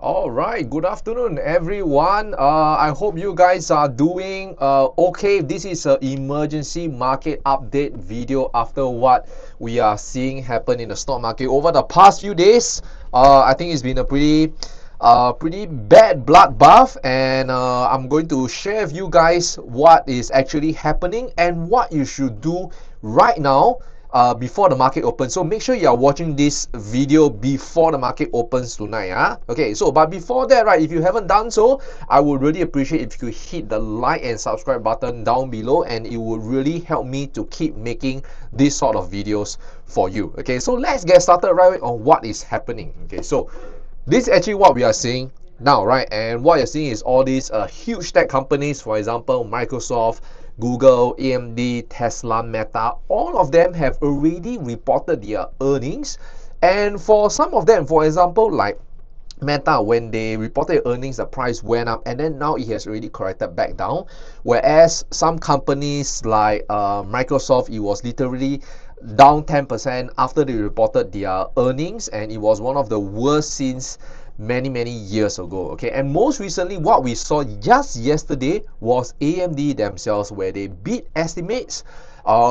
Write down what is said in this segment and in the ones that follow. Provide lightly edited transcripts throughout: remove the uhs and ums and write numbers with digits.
All right, good afternoon, everyone. I hope you guys are doing okay. This is an emergency market update video after what we are seeing happen in the stock market over the past few days. I think it's been a pretty bad bloodbath, and I'm going to share with you guys what is actually happening and what you should do right now before the market opens. So make sure you are watching this video before the market opens tonight. Okay, so but before that, right, if you haven't done so, I would really appreciate if you could hit the like and subscribe button down below, and it would really help me to keep making this sort of videos for you. Okay, so let's get started right away on what is happening. Okay, so this is actually what we are seeing now, right? And what you're seeing is all these huge tech companies, for example, Microsoft, Google, AMD, Tesla, Meta, all of them have already reported their earnings. And for some of them, for example, like Meta, when they reported earnings, the price went up, and then now it has already corrected back down. Whereas some companies like Microsoft, it was literally down 10% after they reported their earnings, and it was one of the worst since many years ago. Okay, and most recently what we saw just yesterday was AMD themselves, where they beat estimates.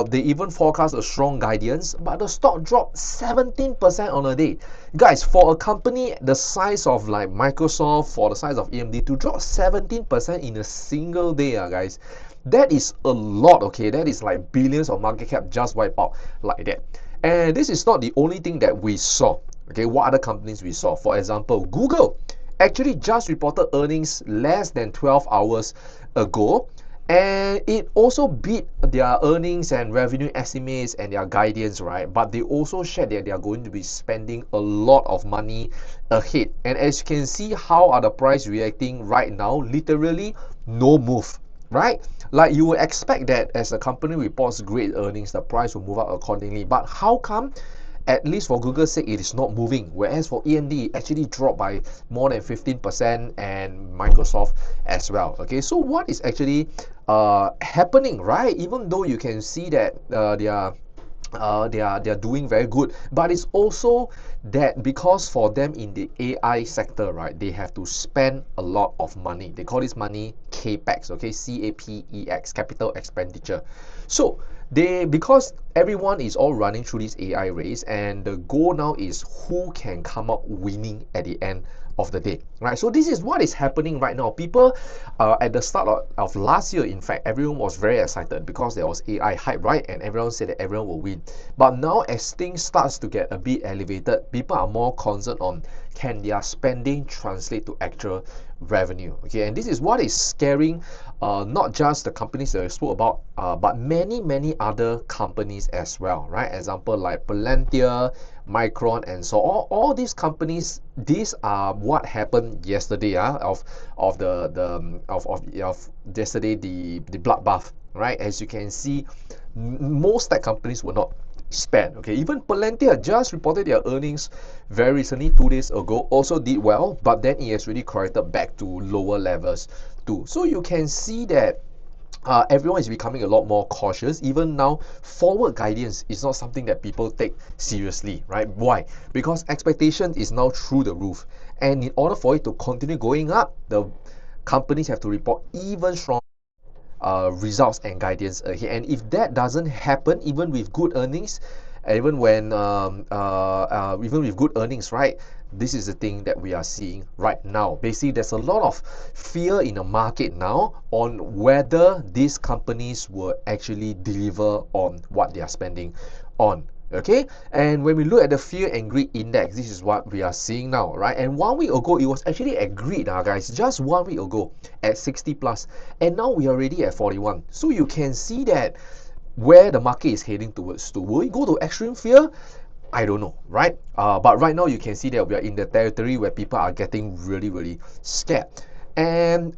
They even forecast a strong guidance, but the stock dropped 17% on a day. Guys, for a company the size of like Microsoft, for the size of AMD, to drop 17% in a single day, guys, that is a lot. Okay, that is like billions of market cap just wiped out like that. And this is not the only thing that we saw. Okay, what other companies we saw? For example, Google actually just reported earnings less than 12 hours ago, and it also beat their earnings and revenue estimates and their guidance, right? But they also shared that they are going to be spending a lot of money ahead. And as you can see, how are the price reacting right now? Literally no move, right? Like you would expect that as a company reports great earnings, the price will move up accordingly. But how come, at least for Google's sake, it is not moving, whereas for AMD it actually dropped by more than 15%, and Microsoft as well? Okay, so what is actually happening, right? Even though you can see that they are doing very good, but it's also that because for them in the AI sector, right, they have to spend a lot of money. They call this money capex. Okay, capex, capital expenditure. So because everyone is all running through this AI race, and the goal now is who can come out winning at the end of the day, right? So this is what is happening right now. People at the start of last year, in fact, everyone was very excited because there was AI hype, right? And everyone said that everyone will win. But now as things starts to get a bit elevated, people are more concerned on, can their spending translate to actual revenue? Okay, and this is what is scaring not just the companies that I spoke about, but many other companies as well, right? Example like Palantir, Micron, and so all these companies. These are what happened yesterday, of yesterday, the bloodbath, right? As you can see, most tech companies were not spared. Okay, even Palantir just reported their earnings very recently, 2 days ago, also did well, but then it has really corrected back to lower levels too. So you can see that everyone is becoming a lot more cautious. Even now, forward guidance is not something that people take seriously, right? Why? Because expectation is now through the roof, and in order for it to continue going up, the companies have to report even stronger results and guidance ahead. And if that doesn't happen, even with good earnings, even with good earnings, right, this is the thing that we are seeing right now. Basically, there's a lot of fear in the market now on whether these companies will actually deliver on what they are spending on. Okay, and when we look at the fear and greed index, this is what we are seeing now, right? And 1 week ago, it was actually at greed, guys, just 1 week ago at 60 plus, and now we are already at 41. So you can see that where the market is heading towards to. Will it go to extreme fear? I don't know, right? But right now you can see that we are in the territory where people are getting really scared. And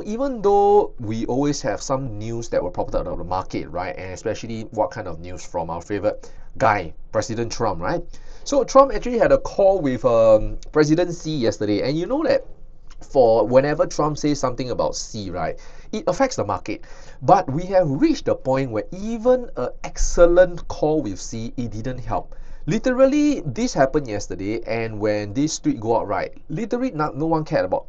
even though we always have some news that were popped out of the market, right? And especially what kind of news from our favorite guy, President Trump, right? So Trump actually had a call with President Xi yesterday, and you know that for whenever Trump says something about Xi, right, it affects the market. But we have reached the point where even an excellent call with Xi, it didn't help. Literally, this happened yesterday, and when this tweet go out, right, literally no one cared about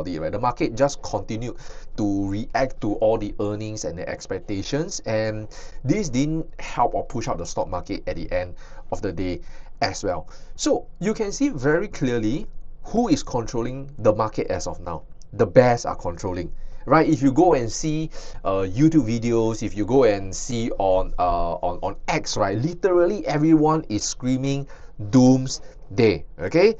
it, right? The market just continued to react to all the earnings and the expectations, and this didn't help or push up the stock market at the end of the day as well. So you can see very clearly who is controlling the market as of now. The bears are controlling, right? If you go and see YouTube videos, if you go and see on X, right, literally everyone is screaming doomsday. Okay,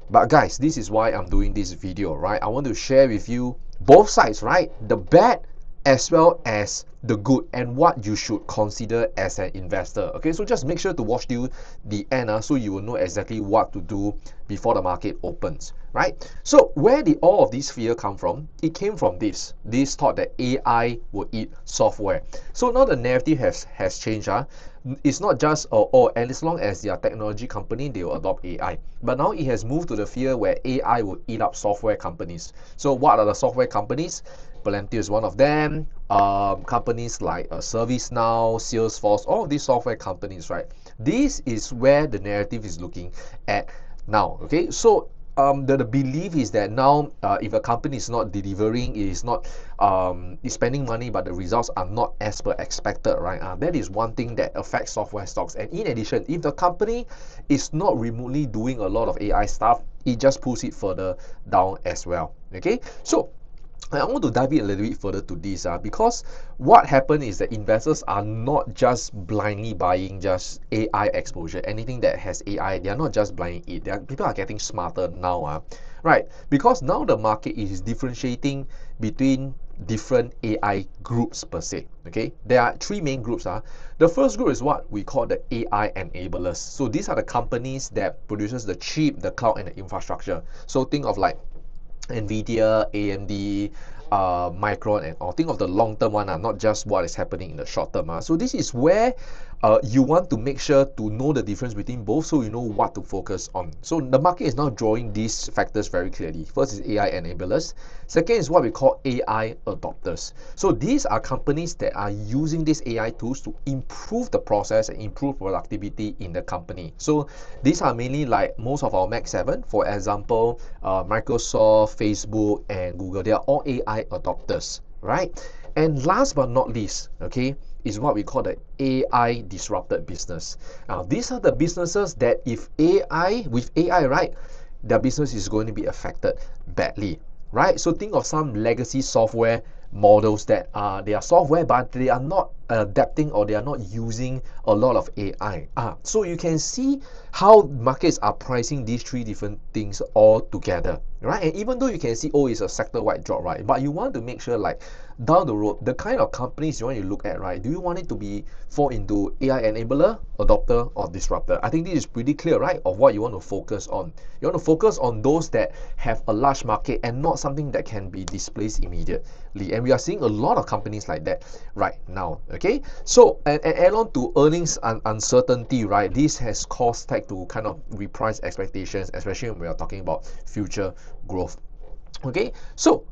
but guys, this is why I'm doing this video, right? I want to share with you both sides, right? The bad as well as the good, and what you should consider as an investor. Okay, so just make sure to watch till the end, so you will know exactly what to do before the market opens, right? So where did all of this fear come from? It came from this thought that AI will eat software. So now the narrative has changed. It's not just and as long as they are technology company, they will adopt AI. But now it has moved to the fear where AI will eat up software companies. So what are the software companies? Palantir is one of them. Companies like ServiceNow, Salesforce, all of these software companies, right? This is where the narrative is looking at now. Okay, so the belief is that now if a company is not delivering, it is not is spending money, but the results are not as per expected, right? That is one thing that affects software stocks. And in addition, if the company is not remotely doing a lot of AI stuff, it just pulls it further down as well. Okay, so I want to dive in a little bit further to this because what happened is that investors are not just blindly buying just AI exposure. Anything that has AI, they are not just buying it. People are getting smarter now, right? Because now the market is differentiating between different AI groups per se. Okay, there are three main groups. The first group is what we call the AI enablers. So these are the companies that produces the chip, the cloud, and the infrastructure. So think of like Nvidia, AMD, Micron, and all. Think of the long-term one, not just what is happening in the short term. So this is where you want to make sure to know the difference between both, so you know what to focus on. So the market is now drawing these factors very clearly. First is AI enablers. Second is what we call AI adopters. So these are companies that are using these AI tools to improve the process and improve productivity in the company. So these are mainly like most of our Mac 7, for example, Microsoft, Facebook, and Google. They are all AI adopters, right? And last but not least, okay, is what we call the AI disrupted business. Now, these are the businesses that with AI, right, their business is going to be affected badly, right? So think of some legacy software models that they are software, but they are not adapting, or they are not using a lot of AI. So you can see how markets are pricing these three different things all together, right? And even though you can see, oh, it's a sector-wide drop, right? But you want to make sure, like, down the road, the kind of companies you want to look at, right? Do you want it to be fall into AI enabler, adopter, or disruptor? I think this is pretty clear, right, of what you want to focus on. You want to focus on those that have a large market and not something that can be displaced immediately. And we are seeing a lot of companies like that right now. Okay, so and add on to earnings uncertainty, right? This has caused tech to kind of reprice expectations, especially when we are talking about future growth. Okay, so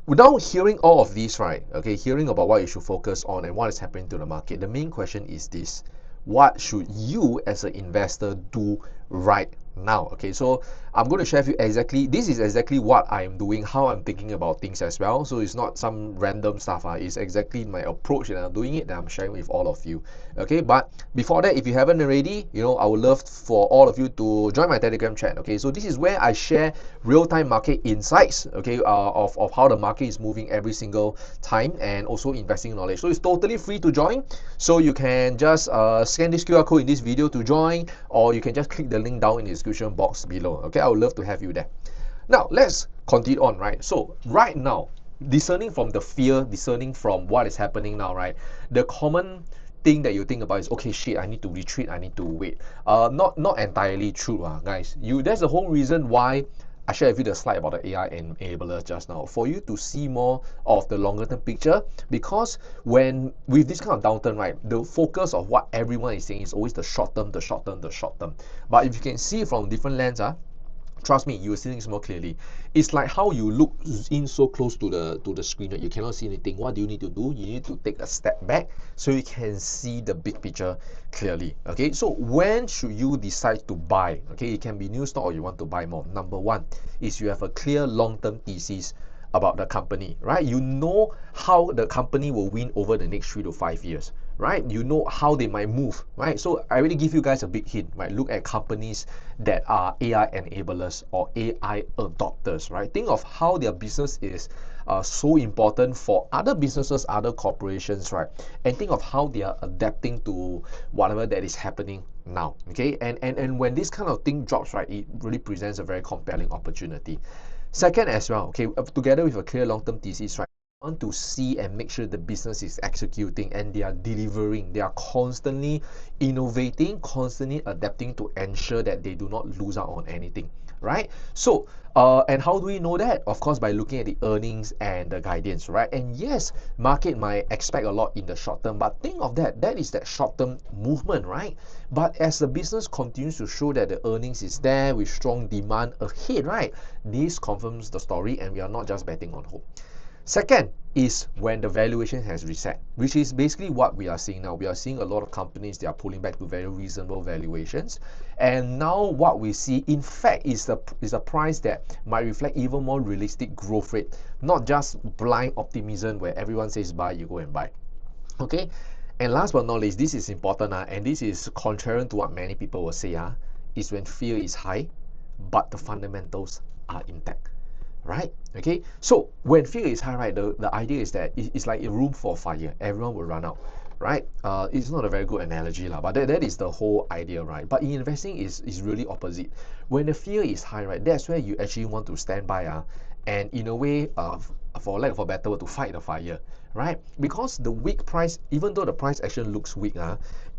without hearing all of these, right, okay, hearing about what you should focus on and what is happening to the market, the main question is this: what should you as an investor do right now? Okay, so I'm going to share with you exactly, this is exactly what I'm doing, how I'm thinking about things as well. So it's not some random stuff. It's exactly my approach that I'm doing it, that I'm sharing with all of you. Okay, but before that, if you haven't already, I would love for all of you to join my Telegram chat. Okay, so this is where I share real-time market insights, okay, of how the market is moving every single time, and also investing knowledge. So it's totally free to join. So you can just scan this QR code in this video to join, or you can just click the link down in the description box below. Okay, I would love to have you there. Now let's continue on, right? So right now, discerning from the fear, discerning from what is happening now, right? The common thing that you think about is, okay, shit, I need to retreat, I need to wait. Not entirely true, guys. That's the whole reason why I shared with you the slide about the AI enabler just now, for you to see more of the longer term picture. Because when with this kind of downturn, right, the focus of what everyone is saying is always the short term, the short term, the short term. But if you can see from different lens, trust me, you will see things more clearly. It's like how you look in so close to the screen that you cannot see anything. What do you need to do? You need to take a step back so you can see the big picture clearly. Okay, so when should you decide to buy? Okay, it can be new stock or you want to buy more. Number one is you have a clear long-term thesis about the company, right? You know how the company will win over the next 3 to 5 years, right? You know how they might move, right? So I already give you guys a big hint, right? Look at companies that are AI enablers or AI adopters, right? Think of how their business is so important for other businesses, other corporations, right? And think of how they are adapting to whatever that is happening now, okay? And when this kind of thing drops, right, it really presents a very compelling opportunity. Second as well, okay, together with a clear long-term thesis, right, want to see and make sure the business is executing and they are delivering. They are constantly innovating, constantly adapting to ensure that they do not lose out on anything, right? So, and how do we know that? Of course, by looking at the earnings and the guidance, right? And yes, market might expect a lot in the short term, but think of that. That is that short-term movement, right? But as the business continues to show that the earnings is there with strong demand ahead, right? This confirms the story, and we are not just betting on hope. Second is when the valuation has reset, which is basically what we are seeing now. We are seeing a lot of companies, they are pulling back to very reasonable valuations. And now what we see, in fact, is a price that might reflect even more realistic growth rate, not just blind optimism where everyone says buy, you go and buy. Okay? And last but not least, this is important, and this is contrary to what many people will say, is when fear is high, but the fundamentals are intact. Right? Okay, so when fear is high, right, the idea is that it's like a room for fire. Everyone will run out, right? It's not a very good analogy, but that is the whole idea, right? But in investing is really opposite. When the fear is high, right, that's where you actually want to stand by, and in a way, for lack of a better word, to fight the fire, right? Because the weak price, even though the price action looks weak,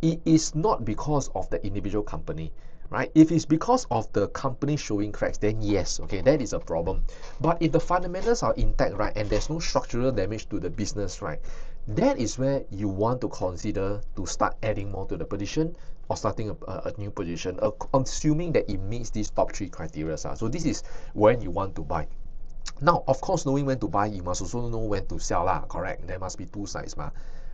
it is not because of the individual company, right? If it's because of the company showing cracks, then yes, okay, that is a problem. But if the fundamentals are intact, right, and there's no structural damage to the business, right, that is where you want to consider to start adding more to the position or starting a new position, assuming that it meets these top three criteria. So this is when you want to buy. Now, of course, knowing when to buy, you must also know when to sell, correct? There must be two sides,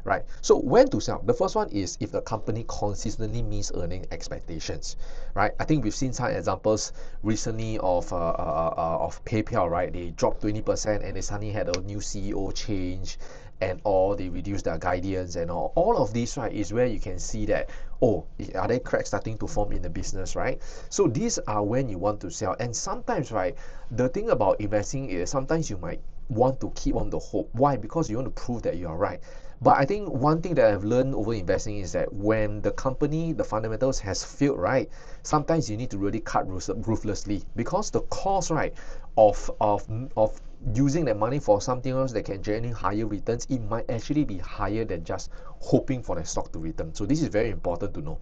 right? So when to sell? The first one is if the company consistently meets earning expectations, right? I think we've seen some examples recently of PayPal, right? They dropped 20% and they suddenly had a new CEO change and all, they reduced their guidance and all of this, right, is where you can see that, oh, are there cracks starting to form in the business, right? So these are when you want to sell. And sometimes, right, the thing about investing is sometimes you might want to keep on the hope. Why? Because you want to prove that you are right. But I think one thing that I've learned over investing is that when the company, the fundamentals has failed, right, sometimes you need to really cut ruthlessly, because the cost, right, of using that money for something else that can generate higher returns, it might actually be higher than just hoping for the stock to return. So this is very important to know.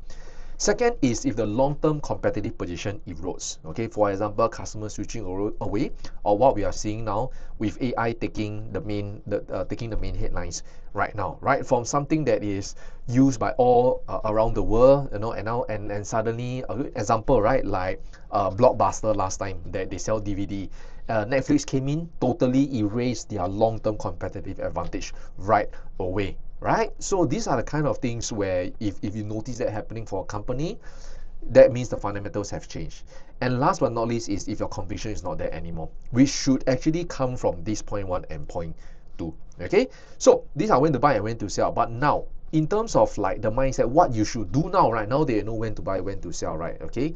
Second is if the long-term competitive position erodes. Okay, for example, customers switching away, or what we are seeing now with AI taking the main headlines right now, right? From something that is used by all around the world, and now and suddenly, a good example, right? Like Blockbuster last time that they sell DVD. Netflix came in, totally erased their long-term competitive advantage right away, right? So these are the kind of things where if you notice that happening for a company, that means the fundamentals have changed. And last but not least is if your conviction is not there anymore, which should actually come from this point one and point two. Okay, so these are when to buy and when to sell. But now, in terms of like the mindset, what you should do now, right now they know when to buy, when to sell, right? Okay,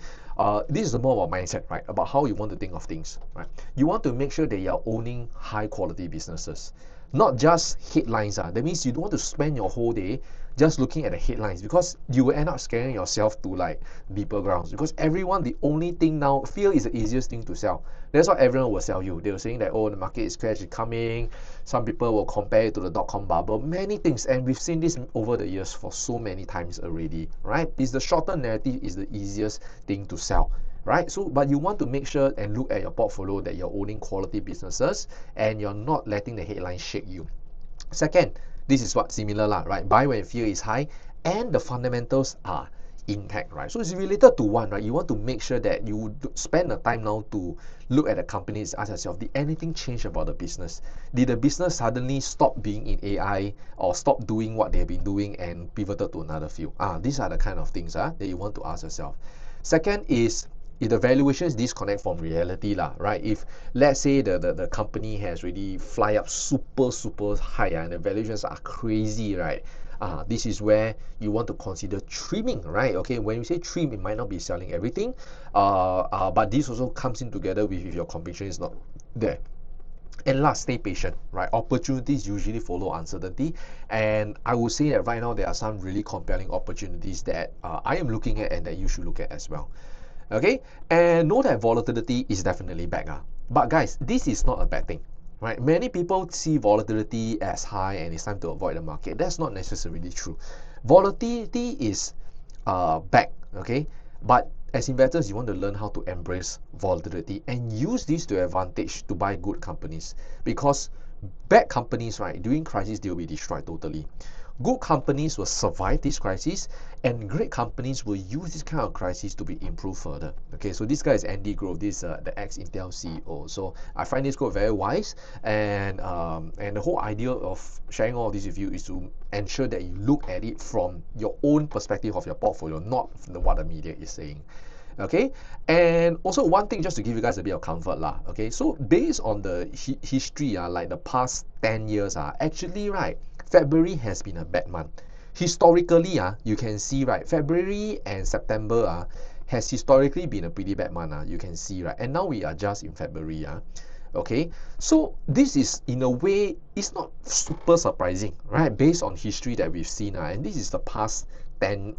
this is more about mindset, right? About how you want to think of things, right? You want to make sure that you're owning high quality businesses, not just headlines. That means you don't want to spend your whole day just looking at the headlines, because you will end up scaring yourself to like deeper grounds. Because everyone, the only thing now, fear is the easiest thing to sell. That's what everyone will sell you. They were saying that, oh, the market is crash is coming. Some people will compare it to the dot-com bubble, many things, and we've seen this over the years for so many times already, right? Is the short-term narrative is the easiest thing to sell, right? So, but you want to make sure and look at your portfolio that you're owning quality businesses and you're not letting the headlines shake you. Second, this is what similar, right? Buy when fear is high and the fundamentals are intact, right? So it's related to one, right? You want to make sure that you spend the time now to look at the companies, ask yourself, did anything change about the business? Did the business suddenly stop being in AI or stop doing what they've been doing and pivoted to another field? These are the kind of things that you want to ask yourself. Second is, if the valuations disconnect from reality lah, right? If let's say the company has really fly up super high and the valuations are crazy, right? This is where you want to consider trimming, right? Okay, when you say trim, it might not be selling everything, but this also comes in together with if your conviction is not there. And last, stay patient, right? Opportunities usually follow uncertainty, and I would say that right now there are some really compelling opportunities that I am looking at and that you should look at as well. Okay, and know that volatility is definitely back. But guys, this is not a bad thing, right? Many people see volatility as high and it's time to avoid the market. That's not necessarily true. Volatility is back, okay? But as investors, you want to learn how to embrace volatility and use this to advantage to buy good companies, because bad companies, right, during crisis, they will be destroyed totally. Good companies will survive this crisis, and great companies will use this kind of crisis to be improved further. Okay, so this guy is Andy Grove, this the ex-Intel CEO. So I find this quote very wise, and the whole idea of sharing all of this with you is to ensure that you look at it from your own perspective of your portfolio, not from what the media is saying. Okay, and also one thing just to give you guys a bit of comfort lah. Okay, so based on the history, like the past 10 years, actually, right, February has been a bad month. Historically, you can see, right, February and September has historically been a pretty bad month. You can see, right, and now we are just in February. Okay, so this is, in a way, it's not super surprising, right, based on history that we've seen, and this is the past 10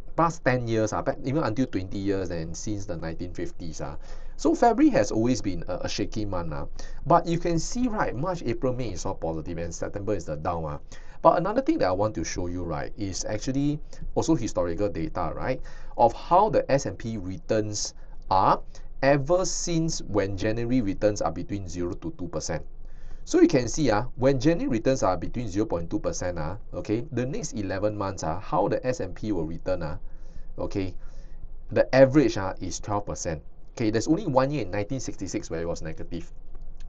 years, even until 20 years, and since the 1950s. So February has always been a shaky month. But you can see, right, March, April, May is all positive, and September is the down. But another thing that I want to show you, right, is actually also historical data, right, of how the S&P returns are ever since when January returns are between 0 to 2%. So you can see, when January returns are between 0.2%, okay, the next 11 months, how the S&P will return, okay, the average is 12%. Okay, there's only 1 year in 1966 where it was negative,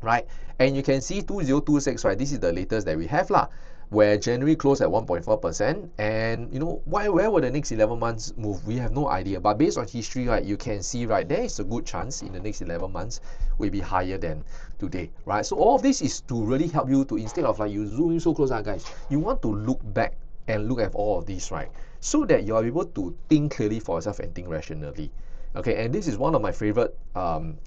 right? And you can see 2026, right, this is the latest that we have lah, where January closed at 1.4%, and where will the next 11 months move? We have no idea, but based on history, right, you can see, right, there is a good chance in the next 11 months will be higher than today, right? So all of this is to really help you to, instead of like you zooming so close, guys, you want to look back and look at all of this, right, so that you are able to think clearly for yourself and think rationally. Okay, and this is one of my favorite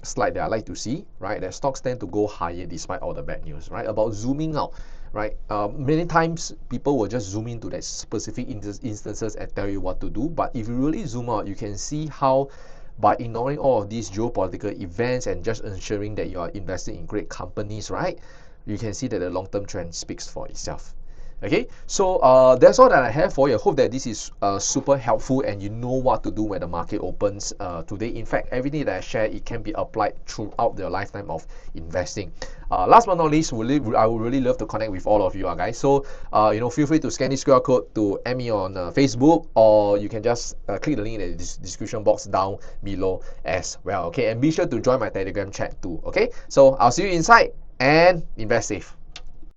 slide that I like to see, right, that stocks tend to go higher despite all the bad news, right, about zooming out, right? Many times people will just zoom into that specific instances and tell you what to do, but if you really zoom out, you can see how, by ignoring all of these geopolitical events and just ensuring that you are investing in great companies, right, you can see that the long-term trend speaks for itself. Okay, so that's all that I have for you. I hope that this is super helpful and you know what to do when the market opens today. In fact, everything that I share, it can be applied throughout your lifetime of investing. Last but not least, I would really love to connect with all of you, guys. So feel free to scan this QR code to add me on Facebook, or you can just click the link in the description box down below as well. Okay, and be sure to join my Telegram chat too. Okay, so I'll see you inside, and invest safe.